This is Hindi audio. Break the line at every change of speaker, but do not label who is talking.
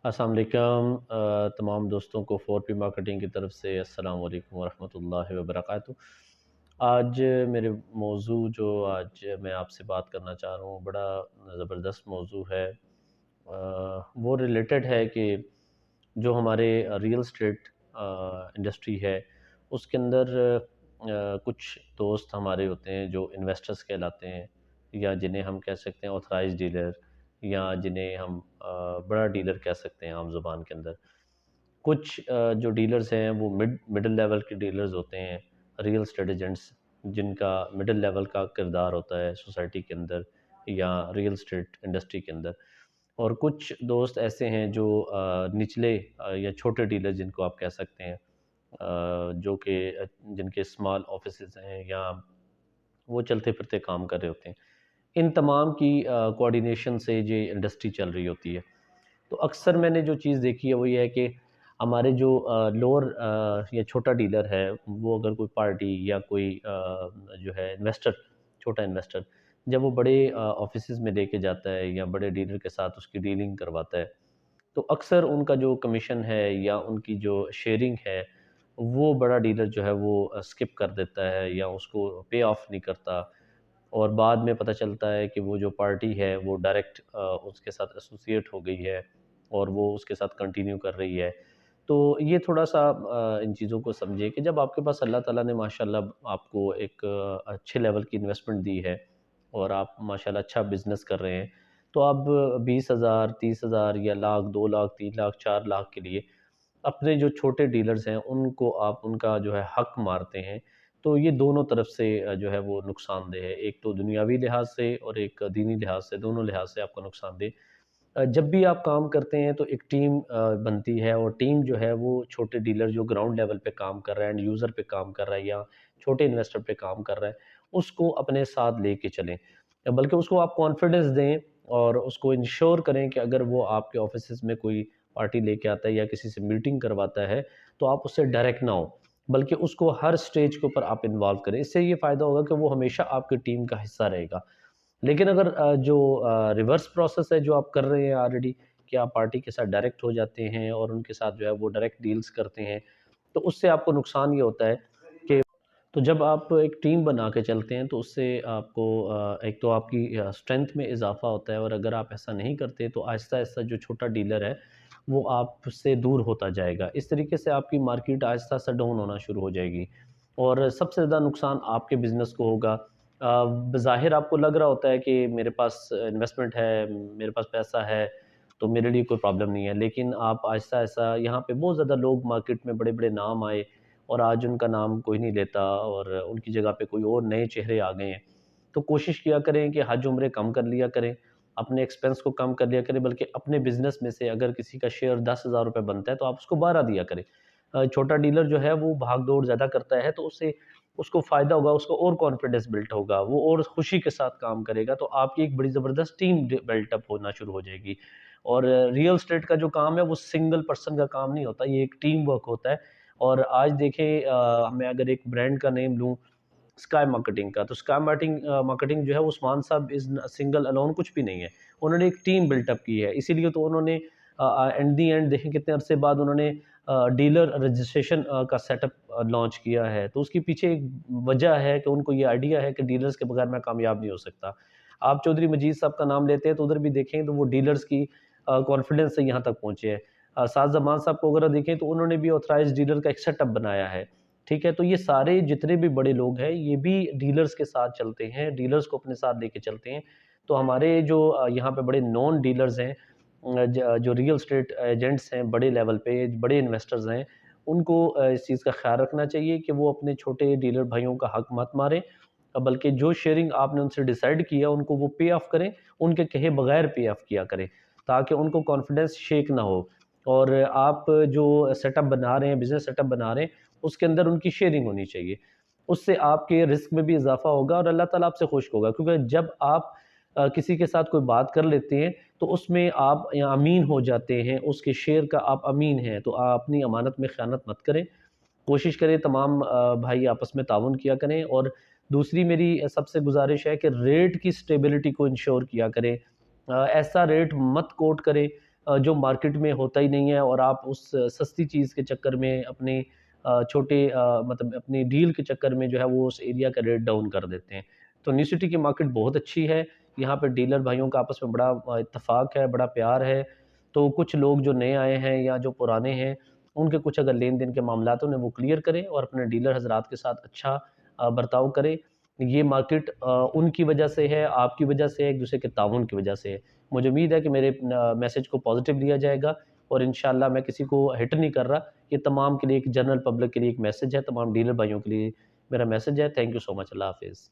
अस्सलाम वालेकुम तमाम दोस्तों को 4P मार्केटिंग की तरफ से अस्सलाम वालेकुम वरहमतुल्लाहि वबरकातुहू। आज मेरे मौजू जो आज मैं आपसे बात करना चाह रहा हूँ बड़ा ज़बरदस्त मौजू है। वो रिलेटेड है कि जो हमारे रियल एस्टेट इंडस्ट्री है उसके अंदर कुछ दोस्त हमारे होते हैं जो इन्वेस्टर्स कहलाते हैं, या जिन्हें हम कह सकते हैं ऑथराइज्ड डीलर, या जिन्हें हम बड़ा डीलर कह सकते हैं आम ज़ुबान के अंदर। कुछ जो डीलर्स हैं वो मिडल लेवल के डीलर्स होते हैं, रियल एस्टेट एजेंट्स, जिनका मिडल लेवल का किरदार होता है सोसाइटी के अंदर या रियल एस्टेट इंडस्ट्री के अंदर। और कुछ दोस्त ऐसे हैं जो निचले या छोटे डीलर जिनको आप कह सकते हैं, जो कि जिनके स्मॉल ऑफिसेज़ हैं या वो चलते फिरते काम कर रहे होते हैं। इन तमाम की कोऑर्डिनेशन से ये इंडस्ट्री चल रही होती है। तो अक्सर मैंने जो चीज़ देखी है वो ये है कि हमारे जो लोअर या छोटा डीलर है, वो अगर कोई पार्टी या कोई जो है इन्वेस्टर, छोटा इन्वेस्टर, जब वो बड़े ऑफिसेज़ में लेके जाता है या बड़े डीलर के साथ उसकी डीलिंग करवाता है, तो अक्सर उनका जो कमीशन है या उनकी जो शेयरिंग है, वो बड़ा डीलर जो है वो स्किप कर देता है या उसको पे ऑफ नहीं करता। और बाद में पता चलता है कि वो जो पार्टी है वो डायरेक्ट उसके साथ एसोसिएट हो गई है और वो उसके साथ कंटिन्यू कर रही है। तो ये थोड़ा-सा इन चीज़ों को समझिए कि जब आपके पास अल्लाह ताला ने माशाल्लाह आपको एक अच्छे लेवल की इन्वेस्टमेंट दी है और आप माशाल्लाह अच्छा बिज़नेस कर रहे हैं, तो अब 20,000, 30,000 या लाख, 2 लाख, 3 लाख, 4 लाख के लिए अपने जो छोटे डीलर्स हैं उनको आप उनका जो है हक मारते हैं, तो ये दोनों तरफ से जो है वो नुकसानदेह है। एक तो दुनियावी लिहाज से और एक दीनी लिहाज से, दोनों लिहाज से आपको नुकसानदेह। जब भी आप काम करते हैं तो एक टीम बनती है, और टीम जो है वो छोटे डीलर जो ग्राउंड लेवल पे काम कर रहा है, एंड यूज़र पे काम कर रहा है या छोटे इन्वेस्टर पे काम कर रहा है, उसको अपने साथ लेके चलें। बल्कि उसको आप कॉन्फिडेंस दें और उसको इंश्योर करें कि अगर वो आपके ऑफिसेज़ में कोई पार्टी लेके आता है या किसी से मीटिंग करवाता है, तो आप उससे डायरेक्ट ना हो, बल्कि उसको हर स्टेज के ऊपर आप इन्वॉल्व करें। इससे ये फ़ायदा होगा कि वो हमेशा आपकी टीम का हिस्सा रहेगा। लेकिन अगर जो रिवर्स प्रोसेस है जो आप कर रहे हैं ऑलरेडी, कि आप पार्टी के साथ डायरेक्ट हो जाते हैं और उनके साथ जो है वो डायरेक्ट डील्स करते हैं, तो उससे आपको नुकसान ये होता है कि तो जब आप एक टीम बना के चलते हैं तो उससे आपको एक तो आपकी स्ट्रेंथ में इज़ाफ़ा होता है, और अगर आप ऐसा नहीं करते तो आहिस्ता-आहिस्ता जो छोटा डीलर है, वो आपसे दूर होता जाएगा। इस तरीके से आपकी मार्केट आहिस्ता-आहिस्ता डाउन होना शुरू हो जाएगी और सबसे ज़्यादा नुकसान आपके बिज़नेस को होगा। बज़ाहिर आपको लग रहा होता है कि मेरे पास इन्वेस्टमेंट है, मेरे पास पैसा है, तो मेरे लिए कोई प्रॉब्लम नहीं है। लेकिन आप आहिस्ता-आहिस्ता यहाँ पे बहुत ज़्यादा लोग मार्केट में बड़े-बड़े नाम आए और आज उनका नाम कोई नहीं लेता और उनकी जगह पे कोई और नए चेहरे आ गए हैं। तो कोशिश किया करें कि हज उम्रे कम कर लिया करें, अपने एक्सपेंस को कम कर लिया करें, बल्कि अपने बिज़नेस में से अगर किसी का शेयर ₹10,000 बनता है तो आप उसको 12 दिया करें। छोटा डीलर जो है वो भाग-दौड़ ज़्यादा करता है, तो उससे उसको फ़ायदा होगा, उसको और कॉन्फिडेंस बिल्ड होगा, वो और खुशी के साथ काम करेगा, तो आपकी एक बड़ी ज़बरदस्त टीम बिल्टअप होना शुरू हो जाएगी। और रियल एस्टेट का जो काम है वो सिंगल पर्सन का काम नहीं होता, ये एक टीम वर्क होता है। और आज देखें, मैं अगर एक ब्रांड का नेम लूँ स्काई मार्केटिंग का, तो स्काई मार्केटिंग जो है उस्मान साहब इज़ सिंगल अलोन कुछ भी नहीं है। उन्होंने एक टीम बिल्टअप की है, इसीलिए तो उन्होंने एट द एंड देखें कितने अरसे बाद उन्होंने डीलर रजिस्ट्रेशन का सेटअप लॉन्च किया है। तो उसके पीछे एक वजह है कि उनको ये आइडिया है कि डीलर्स के बगैर मैं कामयाब नहीं हो सकता। आप चौधरी मजीद साहब का नाम लेते हैं तो उधर भी देखें तो वो डीलर्स की कॉन्फिडेंस से यहाँ तक पहुँचे हैं। साद ज़मान साहब को अगर देखें तो उन्होंने भी ऑथराइज़्ड डीलर का एक सेटअप बनाया है। ठीक है? तो ये सारे जितने भी बड़े लोग हैं, ये भी डीलर्स के साथ चलते हैं, डीलर्स को अपने साथ लेके चलते हैं। तो हमारे जो यहाँ पे बड़े नॉन डीलर्स हैं, जो रियल एस्टेट एजेंट्स हैं, बड़े लेवल पे, बड़े इन्वेस्टर्स हैं, उनको इस चीज़ का ख़्याल रखना चाहिए कि वो अपने छोटे डीलर भाइयों का हक मत मारें, बल्कि जो शेयरिंग आपने उनसे डिसाइड किया, उनको वो पे ऑफ करें, उनके कहे बगैर पे ऑफ किया करें, ताकि उनको कॉन्फिडेंस शेक ना हो। और आप जो सेटअप बना रहे हैं, बिज़नेस सेटअप बना रहे हैं, उसके अंदर उनकी शेयरिंग होनी चाहिए। उससे आपके रिस्क में भी इज़ाफ़ा होगा और अल्लाह ताला आपसे खुश होगा, क्योंकि जब आप किसी के साथ कोई बात कर लेते हैं, तो उसमें आप या अमीन हो जाते हैं, उसके शेयर का आप अमीन हैं, तो आप अपनी अमानत में ख़यानत मत करें। कोशिश करें तमाम भाई आपस में ताउन किया करें। और दूसरी मेरी सबसे गुज़ारिश है कि रेट की स्टेबिलिटी को इंश्योर किया करें। ऐसा रेट मत कोट करें जो मार्केट में होता ही नहीं है, और आप उस सस्ती चीज़ के चक्कर में अपने छोटे मतलब अपनी डील के चक्कर में जो है वो उस एरिया का रेट डाउन कर देते हैं। तो न्यू सिटी की मार्केट बहुत अच्छी है, यहाँ पे डीलर भाइयों का आपस में बड़ा इत्तेफ़ाक है, बड़ा प्यार है। तो कुछ लोग जो नए आए हैं या जो पुराने हैं, उनके कुछ अगर लेन-देन के मामलात हैं, उन्हें वो क्लियर करें और अपने डीलर हज़रात के साथ अच्छा बर्ताव करें। ये मार्केट उनकी वजह से है, आपकी वजह से है, एक-दूसरे के ताउन की वजह से है। मुझे उम्मीद है कि मेरे मैसेज को पॉज़िटिव लिया जाएगा, और इंशाअल्लाह मैं किसी को हिट नहीं कर रहा। ये तमाम के लिए, एक जनरल पब्लिक के लिए एक मैसेज है, तमाम डीलर भाइयों के लिए मेरा मैसेज है। Thank you so much. अल्लाह हाफ़िज़।